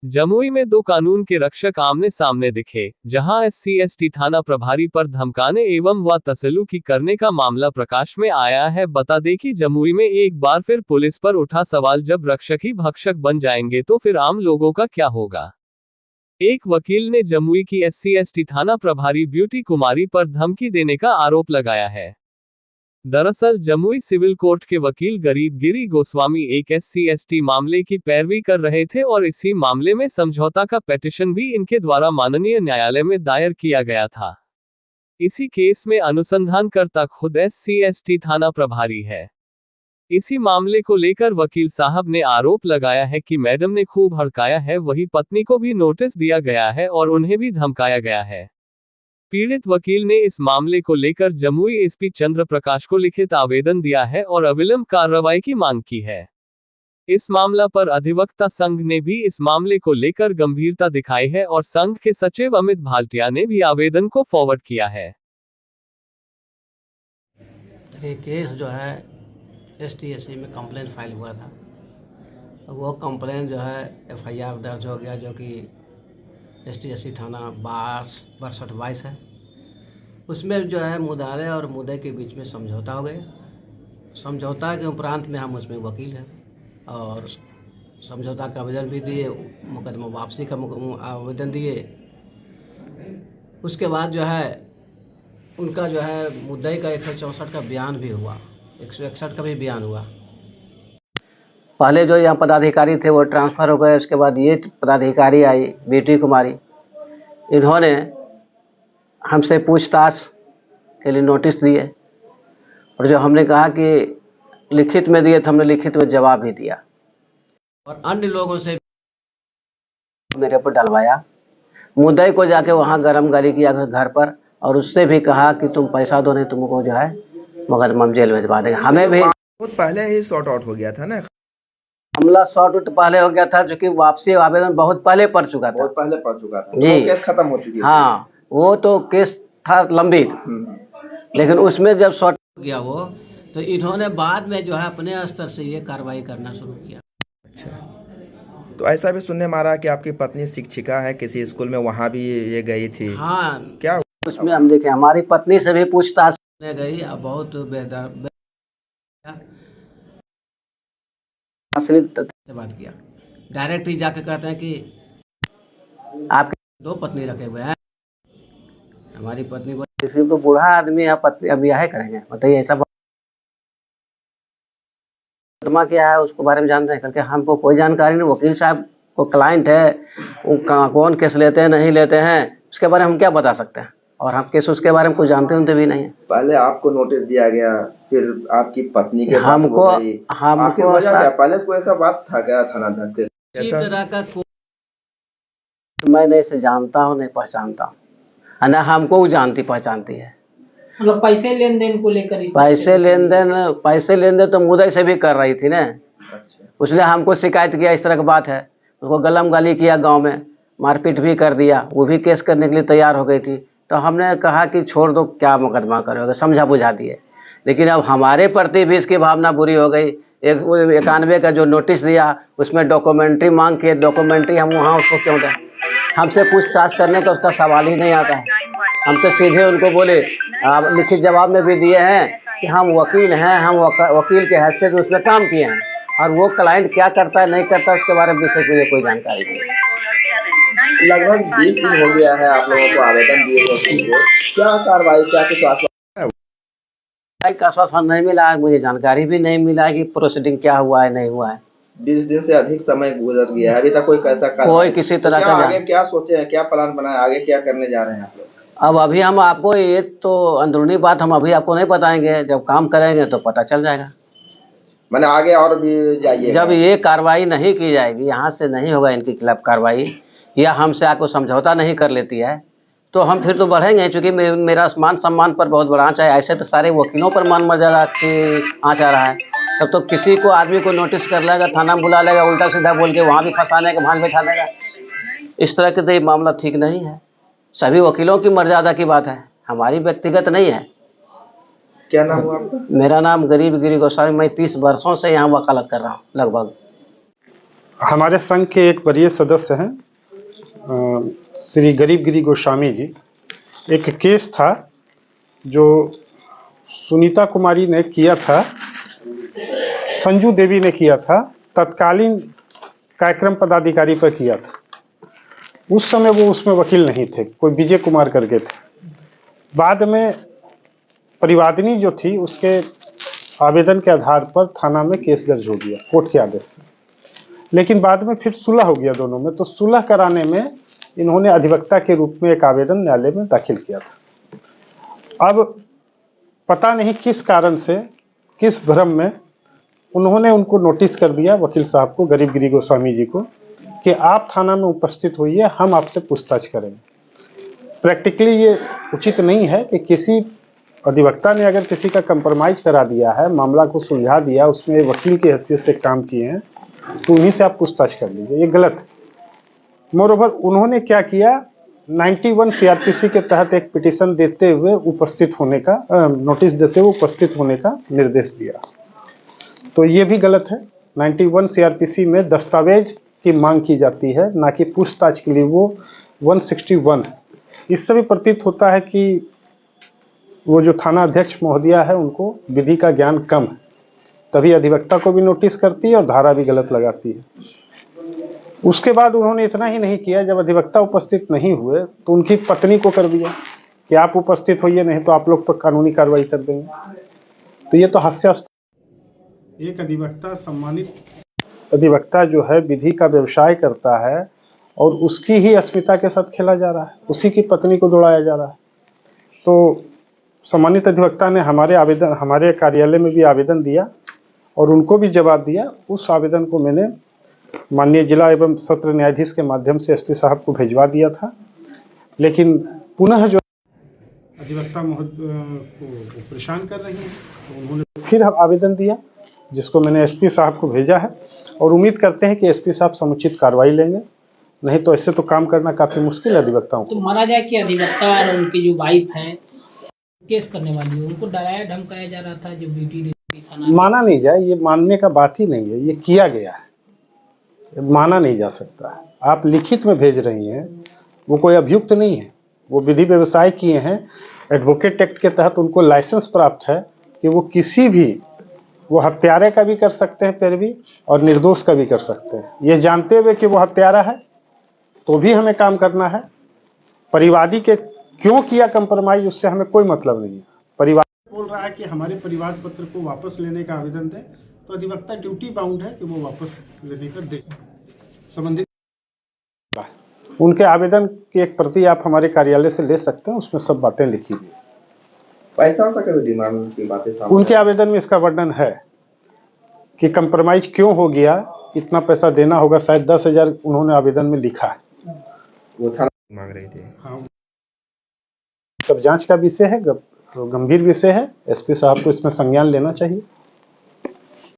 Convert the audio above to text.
जमुई में दो कानून के रक्षक आमने सामने दिखे, जहां SC/ST थाना प्रभारी पर धमकाने एवं व तसल्लुकी करने का मामला प्रकाश में आया है। बता दें कि जमुई में एक बार फिर पुलिस पर उठा सवाल, जब रक्षक ही भक्षक बन जाएंगे तो फिर आम लोगों का क्या होगा। एक वकील ने जमुई की SC/ST थाना प्रभारी ब्यूटी कुमारी पर धमकी देने का आरोप लगाया है। दरअसल जमुई सिविल कोर्ट के वकील गरीब गिरी गोस्वामी एक SC/ST मामले की पैरवी कर रहे थे और इसी मामले में समझौता का पिटीशन भी इनके द्वारा माननीय न्यायालय में दायर किया गया था। इसी केस में अनुसंधानकर्ता खुद SC/ST थाना प्रभारी है। इसी मामले को लेकर वकील साहब ने आरोप लगाया है कि मैडम ने खूब हड़काया है, वही पत्नी को भी नोटिस दिया गया है और उन्हें भी धमकाया गया है। पीड़ित वकील ने इस मामले को लेकर जमुई SP चंद्र प्रकाश को लिखित आवेदन दिया है और अविलंब कार्रवाई की मांग की है। इस मामला पर अधिवक्ता संघ ने भी इस मामले को लेकर गंभीरता दिखाई है और संघ के सचिव अमित भाटिया ने भी आवेदन को फॉरवर्ड किया है। ये केस जो है ST/SC में कंप्लेंट फाइल हुआ था। वो कंप्लेंट जो है FIR दर्ज हो गया, जो कि ST/SC थाना 62/22 है। उसमें जो है मुदारे और मुद्दे के बीच में समझौता हो गया। समझौता के उपरांत में हम उसमें वकील हैं और समझौता का आवेदन भी दिए, मुकदमा वापसी का आवेदन दिए। उसके बाद जो है उनका जो है मुद्दई का 164 का बयान भी हुआ, 161 का भी बयान हुआ। पहले जो यहाँ पदाधिकारी थे वो ट्रांसफ़र हो गए। उसके बाद ये पदाधिकारी आई ब्यूटी कुमारी, इन्होंने हमसे पूछताछ के लिए नोटिस दिए और जो हमने कहा कि लिखित में दिए तो हमने लिखित में जवाब भी दिया और अन्य लोगों से मेरे पर डलवाया। मुद्दई को जाके वहाँ गरम गाली किया घर पर और उससे भी कहा कि तुम पैसा दो नहीं तुमको जो है मुकदमा जेल भेजवा देंगे। हमें भी बहुत पहले ही सॉर्ट आउट हो गया था ना, मामला सॉर्ट आउट पहले हो गया था, जो कि वापसी आवेदन बहुत पहले पड़ चुका था। बहुत पहले पड़ चुका था जी, तो केस खत्म हो चुकी है। हाँ, वो तो केस था लंबित, लेकिन उसमें जब सॉर्ट गया वो, तो इन्होंने बाद में जो है अपने स्तर से ये कार्रवाई करना शुरू किया। अच्छा, तो ऐसा भी सुनने में आ रहा कि आपकी पत्नी शिक्षिका है किसी स्कूल में, वहाँ भी ये गई थी। हाँ, क्या उसमें हम देखे हमारी पत्नी से भी पूछताछ गई। बहुत बेहतर बात किया। डायरेक्ट ही जाके कहते हैं कि आपके 2 पत्नी रखे हुए हैं। हमारी पत्नी को किसी तो बूढ़ा आदमी है, पत्नी अब ब्याह करेंगे, बताइए ऐसा मुकदमा क्या है उसके बारे में जानते हैं? करके हमको कोई जानकारी नहीं। वकील साहब को क्लाइंट है, वो कौन केस लेते हैं नहीं लेते हैं उसके बारे में हम क्या बता सकते हैं, और हम केस उसके बारे में कुछ जानते होते भी नहीं है। पहले आपको नोटिस दिया गया, फिर आपकी पत्नी के हमको पहले कोई ऐसा बात था क्या थाना अध्यक्ष? इसी तरह का मैं नहीं से जानता हूँ, नहीं पहचानता हूँ, ना हमको जानती पहचानती है। मतलब पैसे लेन देन को लेकर पैसे लेन देन तो मुद्दई से भी कर रही थी ना। अच्छा, उसने हमको शिकायत किया इस तरह की बात है, उसको गलम गाली किया, गांव में मारपीट भी कर दिया, वो भी केस करने के लिए तैयार हो गई थी। तो हमने कहा कि छोड़ दो, क्या मुकदमा करोगे, समझा बुझा दिए। लेकिन अब हमारे प्रति भी इसकी भावना बुरी हो गई। 91 का जो नोटिस दिया उसमें डॉक्यूमेंट्री मांग के, डॉक्यूमेंट्री हम वहाँ उसको क्यों दें? हमसे पूछताछ करने का उसका सवाल ही नहीं आता है। हम तो सीधे उनको बोले, आप लिखित जवाब में भी दिए हैं कि हम वकील हैं, हम वकील के हैसियत से उसमें काम किए हैं, और वो क्लाइंट क्या करता है नहीं करता उसके बारे में विशेष मुझे कोई जानकारी नहीं है। लगभग 20 दिन हो गया है आप लोगों को आवेदन दिए हुए। क्या कार्रवाई, क्या कुछ आश्वासन नहीं मिला है, मुझे जानकारी भी नहीं मिला है कि प्रोसीडिंग क्या हुआ है नहीं हुआ है। 20 दिन से अधिक समय गुजर गया है, अभी तक कोई कैसा कोई किसी तरह का आगे क्या सोचे हैं, क्या प्लान बनाए, आगे क्या करने जा रहे हैं आप लोग? अब अभी हम आपको ये तो अंदरूनी बात हम अभी आपको नहीं बताएंगे, जब काम करेंगे तो पता चल जाएगा। मैंने आगे और भी जाइए, जब ये कार्रवाई नहीं की जाएगी, यहाँ से नहीं होगा इनके खिलाफ कार्रवाई, या हमसे आपको समझौता नहीं कर लेती है, तो हम फिर तो बढ़ेंगे। चूँकि मेरा मान सम्मान पर बहुत बड़ा आँच है, ऐसे तो सारे वकीलों पर मान मर्यादा की आँच आ रहा है। तब तो किसी को आदमी को नोटिस कर लेगा, थाना में बुला लेगा, उल्टा सीधा बोल के वहाँ भी फंसाने का भांज बैठा देगा। इस तरह के तो ये मामला ठीक नहीं है। सभी वकीलों की मर्यादा की बात है, हमारी व्यक्तिगत नहीं है। क्या नाम हुआ आपका? मेरा नाम गरीब गिरी गोस्वामी, मैं 30 वर्षों से यहाँ वकालत कर रहा हूँ लगभग। हमारे संघ के एक वरीय सदस्य हैं श्री गरीब गिरी गोस्वामी जी। एक केस था जो सुनीता कुमारी ने किया था, संजू देवी ने किया था, तत्कालीन कार्यक्रम पदाधिकारी पर किया था। उस समय वो उसमें वकील नहीं थे, कोई विजय कुमार करके थे। बाद में परिवादिनी जो थी उसके आवेदन के आधार पर थाना में केस दर्ज हो गया कोर्ट के आदेश से, लेकिन बाद में फिर सुलह हो गया दोनों में। तो सुलह कराने में इन्होंने अधिवक्ता के रूप में एक आवेदन न्यायालय में दाखिल किया था। अब पता नहीं किस कारण से, किस भ्रम में उन्होंने उनको नोटिस कर दिया, वकील साहब को, गरीब गिरी गोस्वामी जी को, कि आप थाना में उपस्थित होइए, हम आपसे पूछताछ करेंगे। प्रैक्टिकली ये उचित नहीं है कि किसी अधिवक्ता ने अगर किसी का कंप्रोमाइज करा दिया है, मामला को सुलझा दिया, उसमें वकील की हैसियत से काम किए हैं, तो उन्हीं से आप पूछताछ कर लीजिए, ये गलत है। मोरोवर उन्होंने क्या किया, 91 सीआरपीसी के तहत एक पिटीशन देते हुए उपस्थित होने का, नोटिस देते हुए उपस्थित होने का निर्देश दिया। तो ये भी गलत है। 91 सीआरपीसी में दस्तावेज की मांग की जाती है, ना कि पूछताछ के लिए वो 161 है। इससे भी प्रतीत होता है कि वो जो थाना अध्यक्ष महोदया है उनको विधि का ज्ञान कम है, तभी अधिवक्ता को भी नोटिस करती है और धारा भी गलत लगाती है। उसके बाद उन्होंने इतना ही नहीं किया, जब अधिवक्ता उपस्थित नहीं हुए तो उनकी पत्नी को कर दिया कि आप उपस्थित होइए, नहीं तो आप लोग पर कानूनी कार्रवाई कर देंगे। तो ये तो हास्यास्पद। एक अधिवक्ता, सम्मानित अधिवक्ता जो है, विधि का व्यवसाय करता है और उसकी ही अस्मिता के साथ खेला जा रहा है, उसी की पत्नी को दौड़ाया जा रहा है। तो सम्मानित अधिवक्ता ने हमारे कार्यालय में भी आवेदन दिया और उनको भी जवाब दिया। उस आवेदन को मैंने माननीय जिला एवं सत्र न्यायाधीश के माध्यम से एसपी साहब को भिजवा दिया था, लेकिन पुनः जो अधिवक्ता महोदय को परेशान कर रही हैं, तो उन्होंने फिर आवेदन दिया, जिसको मैंने एसपी साहब को भेजा है और उम्मीद करते हैं कि एसपी साहब समुचित कार्रवाई लेंगे। नहीं तो ऐसे तो काम करना काफी मुश्किल है अधिवक्ताओं को। तो माना जाए कि अधिवक्ता और उनकी जो वाइफ है केस करने वाली है, उनको डराया धमकाया जा रहा था, जो ब्यूटी थाना। माना नहीं जाए, ये मानने का बात ही नहीं है, ये किया गया है, माना नहीं जा सकता। आप लिखित में भेज रही हैं, वो कोई अभियुक्त नहीं है, वो विधि व्यवसाय किए हैं। एडवोकेट एक्ट के तहत उनको लाइसेंस प्राप्त है कि वो किसी भी, वो हत्यारे का भी कर सकते हैं पैरवी और निर्दोष का भी कर सकते हैं। ये जानते हुए कि वो हत्यारा है तो भी हमें काम करना है। परिवादी के क्यों किया कंप्रोमाइज, उससे हमें कोई मतलब नहीं है। परिवार बोल रहा है कि हमारे परिवार पत्र को वापस लेने का आवेदन दें, तो अधिवक्ता ड्यूटी बाउंड है कि वो वापस लेने का दे। संबंधित उनके आवेदन की एक प्रति आप हमारे कार्यालय से ले सकते हैं, उसमें सब बातें लिखी हुई। पैसा का डिमांड की बातें सामने उनके आवेदन में इसका वर्णन है कि कंप्रोमाइज क्यों हो गया, इतना पैसा देना होगा, शायद 10,000 उन्होंने आवेदन में लिखा है। वो थाना मांग रही थी। हाँ, सब जांच का विषय है, गंभीर विषय है। एसपी साहब को इसमें संज्ञान लेना चाहिए।